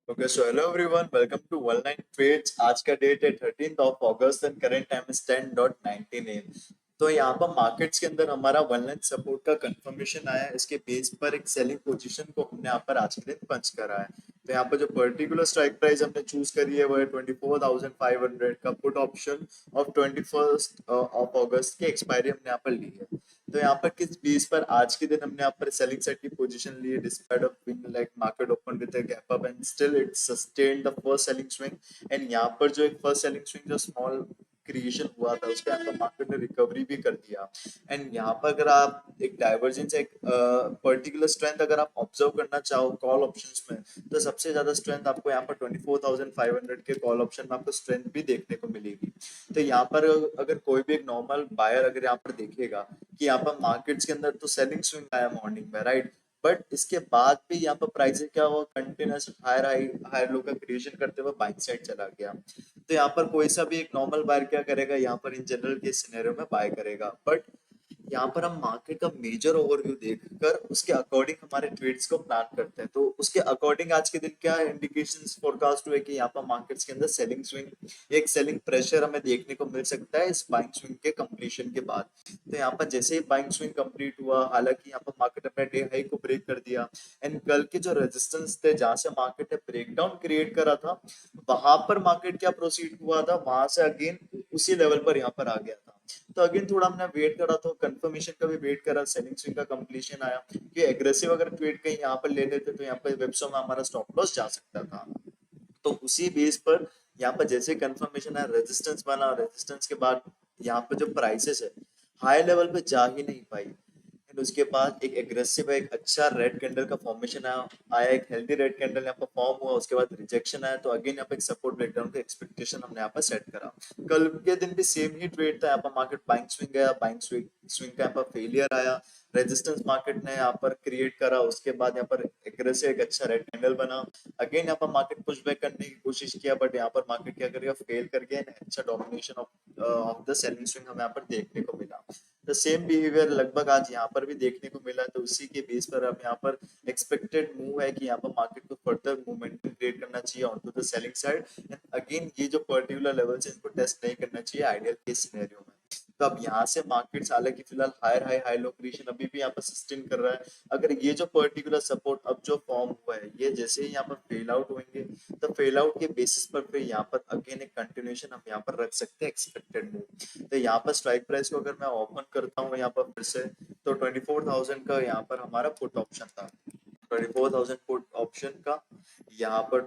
Okay so hello everyone welcome to one line trades. आज का date है 13th of August and current time is 10:19 AM। तो यहाँ पर मार्केट्स के अंदर हमारा वन लाइन सपोर्ट का कंफर्मेशन आया है। इसके बेस पर एक सेलिंग पोजीशन को हमने यहाँ पर आज के दिन पंच करा है। तो यहाँ पर जो पर्टिकुलर स्ट्राइक प्राइस हमने चूज करी है वो है 24,500 का put option of 21st of अगस्त की एक्सपायरी हमने यहाँ पर ली है। तो यहाँ पर किस बेस पर आज के दिन हमने यहाँ पर सेलिंग साइड की पोजीशन ली है despite of being like market open with a gap up and still it sustained the first selling swing. And यहाँ पर जो एक फर्स्ट सेलिंग स्विंग जो स्मॉल क्रिएशन हुआ था उसके अंदर मार्केट ने रिकवरी भी कर दिया। एंड यहाँ पर अगर आप एक डाइवर्जेंस एक पर्टिकुलर स्ट्रेंथ अगर आप ऑब्जर्व करना चाहो कॉल ऑप्शंस में, तो सबसे ज्यादा स्ट्रेंथ आपको यहाँ पर 24,500 के कॉल ऑप्शन में आपको स्ट्रेंथ भी देखने को मिलेगी। तो यहाँ पर अगर कोई भी एक नॉर्मल बायर अगर यहाँ पर देखेगा कि यहाँ पर मार्केट्स के अंदर तो सेलिंग स्विंग आया मॉर्निंग में, राइट, बट इसके बाद भी यहाँ पर प्राइस क्या हुआ, continuous higher high higher low का क्रिएशन करते हुए बाइंग साइड चला गया। तो यहाँ पर कोई सा भी एक नॉर्मल बायर क्या करेगा, यहाँ पर इन जनरल के सिनेरियो में बाय करेगा। बट यहाँ पर हम मार्केट का मेजर ओवरव्यू देखकर उसके अकॉर्डिंग हमारे ट्रेड्स को प्लान करते हैं। तो उसके अकॉर्डिंग आज के दिन क्या इंडिकेशंस फोरकास्ट हुए कि यहाँ पर मार्केट्स के अंदर सेलिंग स्विंग एक सेलिंग प्रेशर हमें देखने को मिल सकता है इस बाइंग स्विंग के कंप्लीशन के बाद। तो यहाँ पर जैसे ही बाइंग स्विंग कंप्लीट हुआ, हालांकि यहाँ पर मार्केट अपने डे हाई को ब्रेक कर दिया एंड कल के जो रेजिस्टेंस थे जहां से मार्केट ने ब्रेकडाउन क्रिएट करा था वहां पर मार्केट क्या प्रोसीड हुआ था, वहां से अगेन उसी लेवल पर यहाँ पर आ गया था। तो अगेन थोड़ा हमने वेट करा, तो कंफर्मेशन का भी वेट करा, सेलिंग स्विंग का कंप्लीशन आया कि एग्रेसिव अगर ट्रेड कहीं यहाँ पर ले लेते तो यहाँ पर वेबसो में हमारा स्टॉप लॉस जा सकता था। तो उसी बेस पर यहाँ पर जैसे कंफर्मेशन है, रेजिस्टेंस बना, रेजिस्टेंस के बाद यहाँ पर जो प्राइसेस है हाई लेवल पे जा ही नहीं पाई। एंड उसके बाद एक एग्रेसिव एक अच्छा रेड कैंडल का फॉर्मेशन आया एक हेल्दी रेड कैंडल यहाँ पर फॉर्म हुआ, उसके बाद रिजेक्शन आया, तो अगेन यहाँ पे एक सपोर्ट ब्रेकडाउन का एक्सपेक्टेशन हमने यहाँ पर सेट करा। कल के दिन भी सेम ही ट्रेड था, यहाँ पर मार्केट बाइंग स्विंग गया, बाइंग स्विंग स्विंग का यहाँ पर फेलियर आया, रेजिस्टेंस मार्केट ने यहाँ पर क्रिएट करा, उसके बाद यहाँ पर एग्रेसिव एक अच्छा रेड कैंडल बना। अगेन यहाँ पर मार्केट पुश बैक करने की कोशिश किया, बट यहाँ पर मार्केट क्या करेगा, फेल कर गया। अच्छा domination of the selling swing हमें यहाँ पर देखने को मिला। द सेम बिहेवियर लगभग आज यहाँ पर भी देखने को मिला। तो उसी के बेस पर अब यहाँ पर एक्सपेक्टेड मूव है कि यहाँ पर मार्केट को फर्दर मोमेंटम क्रिएट करना चाहिए on to the selling side. And again ये जो पर्टिकुलर लेवल है इनको टेस्ट नहीं करना चाहिए आइडियल केस सिनेरियो में। तो अब यहाँ से मार्केट्स हालांकि फिलहाल higher high high low creation अभी भी यहाँ पर सस्टेन कर रहा है। अगर ये जो पर्टिकुलर सपोर्ट अब जो फॉर्म हुआ है ये जैसे ही यहाँ पर फेल आउट होंगे, तो फेल आउट के बेसिस पर फिर यहाँ पर अगेन एक कंटिन्यूएशन हम यहाँ पर रख सकते हैं एक्सपेक्टेड मूव। तो यहाँ पर स्ट्राइक प्राइस को अगर मैं ओपन करता हूँ यहाँ पर फिर से, तो 24,000 का यहाँ पर हमारा पुट ऑप्शन था। 24,000 पुट ऑप्शन का यहाँ पर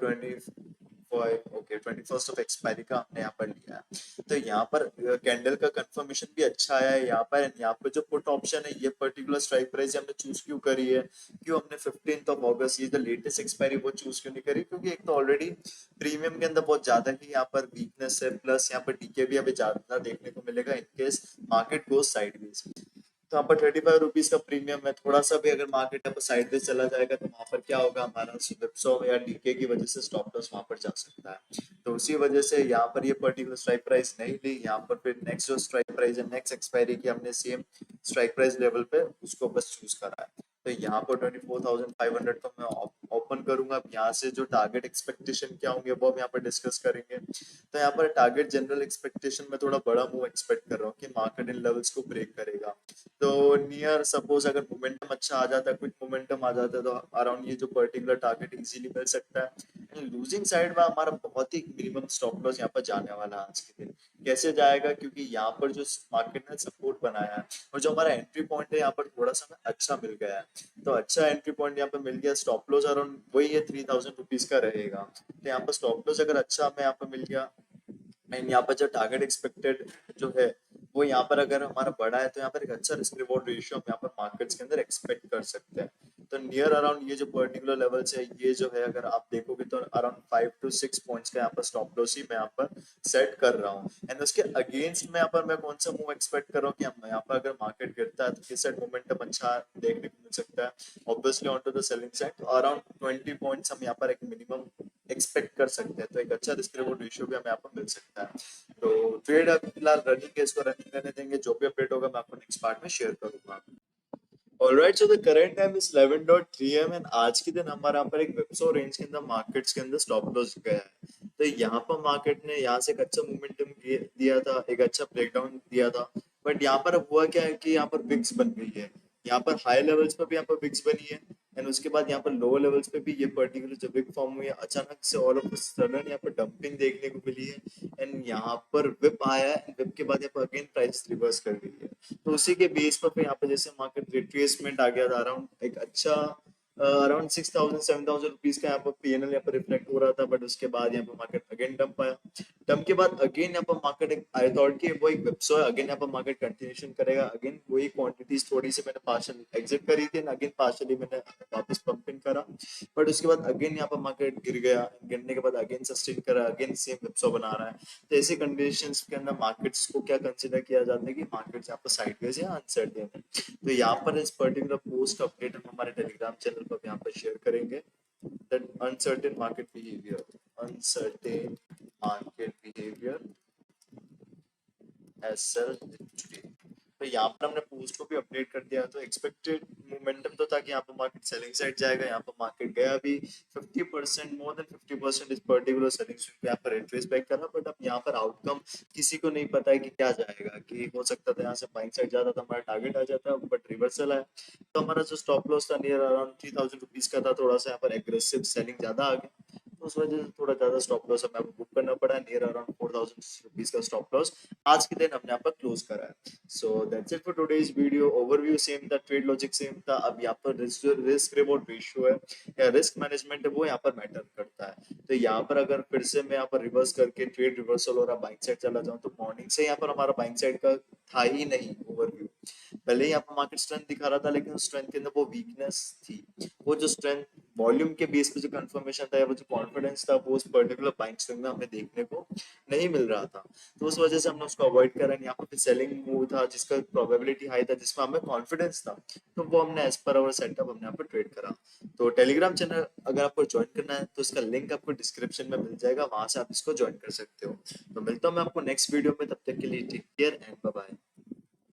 21st ऑफ एक्सपायरी का हमने यहाँ पर लिया है। तो यहाँ पर कैंडल का कंफर्मेशन भी अच्छा आया है यहाँ पर। यहाँ पर जो पुट ऑप्शन है ये पर्टिकुलर स्ट्राइक प्राइस हमने चूज क्यों करी है, क्यों हमने 15th ऑफ अगस्त ये जो लेटेस्ट एक्सपायरी वो चूज क्यों नहीं करी, क्योंकि एक तो ऑलरेडी प्रीमियम के अंदर बहुत ज्यादा ही यहाँ पर वीकनेस है, प्लस यहाँ पर डीके भी अभी ज्यादा देखने को मिलेगा in case market goes sideways. तो यहाँ पर 35 रुपीज का प्रीमियम है, थोड़ा सा भी अगर मार्केट यहाँ पर साइडवेज चला जाएगा तो वहां पर क्या होगा, हमारा विप्सो या डीके की वजह से स्टॉप लॉस वहां पर जा सकता है। तो उसी वजह से यहाँ पर ये पर्टिकुलर स्ट्राइक प्राइस नहीं ली। यहाँ पर फिर नेक्स्ट जो स्ट्राइक प्राइस है नेक्स्ट एक्सपायरी की हमने सेम स्ट्राइक प्राइस लेवल पे उसको बस चूज करा है। तो यहाँ पर 24,500 तो मैं ओपन करूंगा। अब यहाँ से जो टारगेट एक्सपेक्टेशन क्या होंगे वो हम यहाँ पर डिस्कस करेंगे। तो यहाँ पर टारगेट जनरल एक्सपेक्टेशन में थोड़ा बड़ा मूव एक्सपेक्ट कर रहा हूँ कि मार्केट इन लेवल्स को ब्रेक करेगा। तो नियर सपोज अगर मोमेंटम अच्छा आ जाता है, क्विक मोमेंटम आ जाता है, तो अराउंड ये जो पर्टिकुलर टारगेट इजीली मिल सकता है। लूजिंग साइड में हमारा बहुत ही मिनिमम स्टॉप लॉस यहाँ पर जाने वाला है आज के दिन। कैसे जाएगा, क्योंकि यहाँ पर जो मार्केट ने सपोर्ट बनाया है और जो हमारा एंट्री पॉइंट है यहाँ पर थोड़ा सा ना अच्छा मिल गया है। तो अच्छा एंट्री पॉइंट यहाँ पर मिल गया, स्टॉप लॉस अराउंड वही है 3,000 रुपीज का रहेगा। तो यहाँ पर स्टॉप लॉस अगर अच्छा हमें यहाँ पर मिल गया एंड यहाँ पर जो टारगेट एक्सपेक्टेड जो है वो यहाँ पर अगर हमारा बड़ा है, तो यहाँ पर एक अच्छा रिस्क रिवॉर्ड रेशियो हम यहाँ पर मार्केट्स के अंदर एक्सपेक्ट कर सकते हैं। तो नियर अराउंड ये जो पर्टिकुलर लेवल्स है ये जो है अगर आप देखोगे तो अराउंड 5 to 6 पॉइंट्स का यहाँ पर स्टॉप लॉस ही मैं यहाँ पर सेट कर रहा हूँ। एंड उसके अगेंस्ट में यहाँ पर मैं कौन सा मूव एक्सपेक्ट कर रहा हूँ कि हम यहाँ पर अगर मार्केट गिरता है तो किस साइड मोमेंटम अच्छा देखने को मिल सकता है, obviously on to the selling side. तो अराउंड 20 पॉइंट्स हम यहाँ पर एक मिनिमम एक्सपेक्ट कर सकते हैं। तो एक अच्छा रिस्क रिवॉर्ड रेशियो भी हमें यहाँ पर मिल सकता है। तो ट्रेड अभी फिलहाल रनिंग है, इसको रनिंग करने देंगे, जो भी अपडेट होगा मैं आपको नेक्स्ट पार्ट में शेयर करूंगा। Alright, so the current time is 11:03 am and आज के दिन हमारे यहाँ पर एक विप्सो रेंज के अंदर मार्केट्स के अंदर स्टॉप लॉस गया है। तो यहाँ पर मार्केट ने यहाँ से एक अच्छा मोमेंटम दिया था, एक अच्छा ब्रेकडाउन दिया था। बट यहाँ पर अब हुआ क्या है कि यहाँ पर विक्स बन गई है। यहाँ पर हाई लेवल्स पर भी यहाँ पर विक्स बनी है एंड उसके बाद यहाँ पर लो लेवल्स पे भी ये पर्टिकुलर जो विक फॉर्म हुई है, अचानक से ऑल ऑफ सडन यहाँ पर डंपिंग देखने को मिली है एंड यहाँ पर विप आया है। विप के बाद यहाँ पर अगेन प्राइस रिवर्स कर गई है। तो उसी के बेस पर फिर यहाँ पे जैसे मार्केट रिट्रेसमेंट आ गया था अराउंड एक अच्छा अराउंड 6,000 7,000 रुपीज का यहाँ पर पीएनएल यहाँ पर रिफ्लेक्ट हो रहा था। बट उसके बाद यहाँ पर मार्केट अगेन डंप आया। डंप के बाद अगेन यहाँ पर मार्केट एक आई थॉट कि वो एक विप्सो है, अगेन यहाँ पर मार्केट कंटिन्यूशन करेगा। अगेन वही क्वांटिटीज थोड़ी सी मैंने पार्शियल एग्जिट करी थी, अगेन पार्शियली मैंने वापस पंपिंग करा। बट उसके बाद अगेन यहाँ पर मार्केट गिर गया, गिरने के बाद अगेन सस्टेन करा, अगेन सेम विप्सो बना रहा है। तो ऐसे कंडीशंस के अंदर मार्केट्स को क्या कंसिडर किया जाता है कि मार्केट्स यहाँ पर साइडवेज या अनसर्टेन है। तो यहाँ पर इस पर्टिकुलर पोस्ट अपडेट हम हमारे टेलीग्राम चैनल पर यहाँ पर शेयर करेंगे। That uncertain market behaviour as sell today. तो यहाँ पर हमने पोस्ट को भी अपडेट कर दिया। तो एक्सपेक्टेड मोमेंटम तो था कि यहाँ पर मार्केट सेलिंग साइड जाएगा। यहाँ पर मार्केट गया भी 50%, मोर देन 50% इस पर्टिकुलर सेलिंग स्विंग पे यहाँ पर एंट्रीज बैक करा। बट अब यहाँ पर आउटकम किसी को नहीं पता है कि क्या जाएगा, कि हो सकता था यहाँ से बाइंग साइड जाता था, हमारा टारगेट आ जाता, बट रिवर्सल आया। तो हमारा जो स्टॉप लॉस था नियर अराउंड 3,000 रुपीज का था, थोड़ा सा यहाँ पर एग्रेसिव सेलिंग ज्यादा आ गया। तो उस वजह से थोड़ा ज्यादा स्टॉप लॉस हमें बुक करना पड़ा, नियर अराउंड 4,000 रुपीज का स्टॉप लॉस आज के दिन हमने यहाँ पर क्लोज करा है। So that's it for today's video. Overview same था, ट्रेड लॉजिक सेम था। अब यहाँ पर रिस्क रिवॉर्ड रेशियो है या रिस्क मैनेजमेंट है, वो यहाँ पर मैटर करता है। तो यहाँ पर अगर फिर से मैं यहाँ पर रिवर्स करके ट्रेड रिवर्सल और बाइंग साइड चला जाऊँ, तो मॉर्निंग से यहाँ पर हमारा बाइंग साइड का था ही नहीं ओवरव्यू। पहले ही यहाँ पर मार्केट स्ट्रेंथ दिखा रहा था, लेकिन उस स्ट्रेंथ के अंदर वो वीकनेस थी। वो जो स्ट्रेंथ वॉल्यूम के बेस पे जो कंफर्मेशन था या वो जो कॉन्फिडेंस था, वो उस पर्टिकुलर बाइंग स्विंग में हमें देखने को नहीं मिल रहा था। तो उस वजह से हमने उसको अवॉइड करा। यहाँ पर सेलिंग मूव था जिसका प्रोबेबिलिटी हाई था, जिसमें हमें कॉन्फिडेंस था, तो वो हमने एज पर अवर सेटअप हमने यहाँ पर ट्रेड करा। तो टेलीग्राम चैनल अगर आपको ज्वाइन करना है तो इसका लिंक आपको डिस्क्रिप्शन में मिल जाएगा, वहां से आप इसको ज्वाइन कर सकते हो। तो मिलता हूँ मैं आपको नेक्स्ट वीडियो में, तब तक के लिए take care and bye bye.